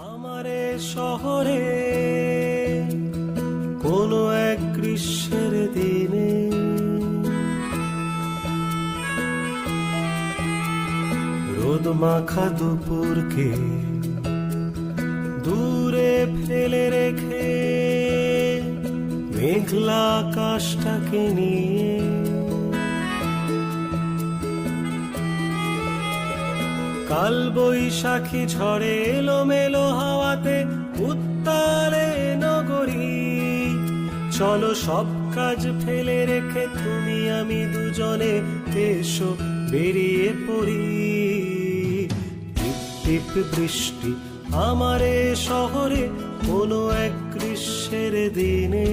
আমারে শহরে কোনো এক গ্রীষ্মের দিনে রোদ মাখা দুপুরকে দূরে ফেলে রেখে মেঘলা আকাশটাকে নিয়ে কাল বৈশাখী ঝড়ে এলোমেলো হাওয়াতে উত্তালে নগরী। চলো সব কাজ ফেলে রেখে তুমি আমি দুজনে এসো বেরিয়ে পড়ি। টিপ টিপ বৃষ্টি আমারে শহরে কোনো এক গ্রীষ্মের দিনে।